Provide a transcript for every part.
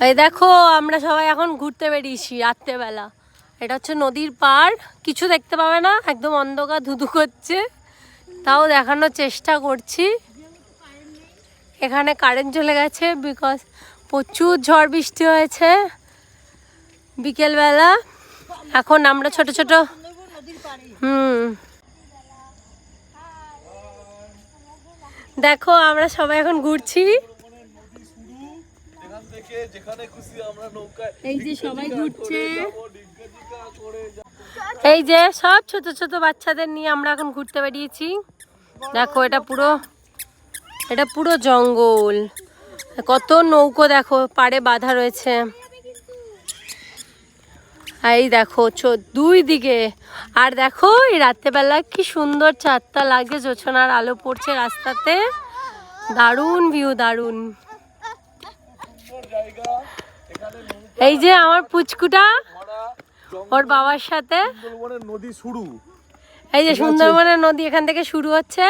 এই দেখো আমরা সবাই এখন ঘুরতে বেরিয়েছি রাত্রেবেলা। এটা হচ্ছে নদীর পাড়, কিছু দেখতে পাবে না, একদম অন্ধকার ধুধু করছে, তাও দেখানোর চেষ্টা করছি। এখানে কারেন্ট চলে গেছে বিকজ প্রচুর ঝড় বৃষ্টি হয়েছে বিকেলবেলা। এখন আমরা ছোট ছোট দেখো আমরা সবাই এখন ঘুরছি। এই যে সবাই ঘুরছে, এই যে সব ছোট ছোট বাচ্চাদের নিয়ে আমরা এখন ঘুরতে বেরিয়েছি। দেখো এটা পুরো জঙ্গল, কত নৌকো দেখো পাড়ে বাঁধা রয়েছে। এই দেখো দুই দিকে, আর দেখো এই রাত্রেবেলা কি সুন্দর চাঁদটা লাগছে, জোছনার আলো পড়ছে রাস্তাতে, দারুণ ভিউ, দারুণ। এই যে আমার পুচকুটা ওর বাবার সাথে, এই যে সুন্দরবনের নদী এখান থেকে শুরু হচ্ছে।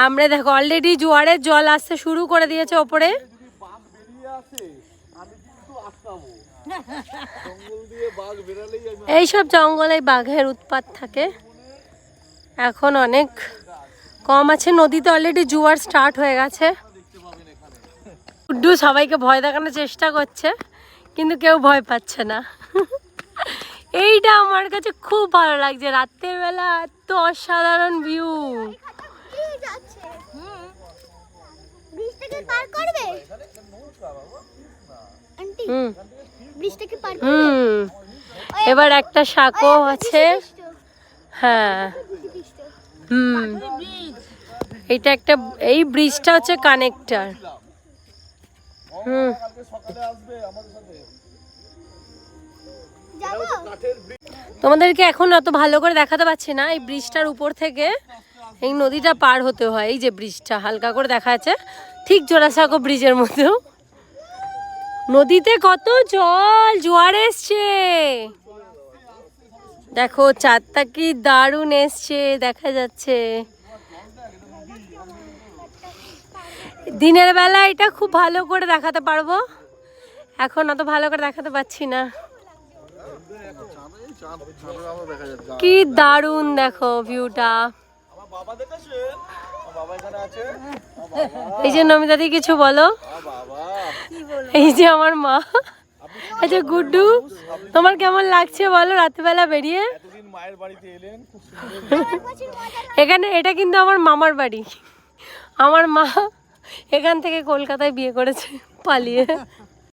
আমরা দেখো অলরেডি জোয়ারের জল আসতে শুরু করে দিয়েছে ওপরে। এইসব জঙ্গলে বাঘের উৎপাত থাকে, এখন অনেক কম আছে। নদীতে অলরেডি জোয়ার স্টার্ট হয়ে গেছে। গুড্ডু সবাইকে ভয় দেখানোর চেষ্টা করছে কিন্তু কেউ ভয় পাচ্ছে না। এইটা আমার কাছে খুব ভালো লাগছে, রাতের বেলা এত অসাধারণ ভিউ। এবার একটা সাঁকো আছে, হ্যাঁ এটা একটা, এই ব্রিজটা হচ্ছে কানেক্টর। তোমাদেরকে এখন অত ভালো করে দেখাতে পারছি না, এই ব্রিজটার উপর থেকে এই নদীটা পার হতে হয়। এই যে ব্রিজটা হালকা করে দেখা যাচ্ছে, ঠিক জোড়াসাঁকো ব্রিজের মতো। নদীতে কত জল, জোয়ার এসছে দেখো, চাঁদটা কি দারুণ এসছে দেখা যাচ্ছে। দিনের বেলা এটা খুব ভালো করে দেখাতে পারবো, এখন অত ভালো করে দেখাতে পারছি না। কি দারুণ দেখো ভিউটা। এই যে নমিতাদি কিছু বলো। এই যে আমার মা। আচ্ছা গুড্ডু, তোমার কেমন লাগছে বলো রাত্রিবেলা বেরিয়ে? এখানে এটা কিন্তু আমার মামার বাড়ি, আমার মা এখান থেকে কলকাতায় বিয়ে করেছে পালিয়ে।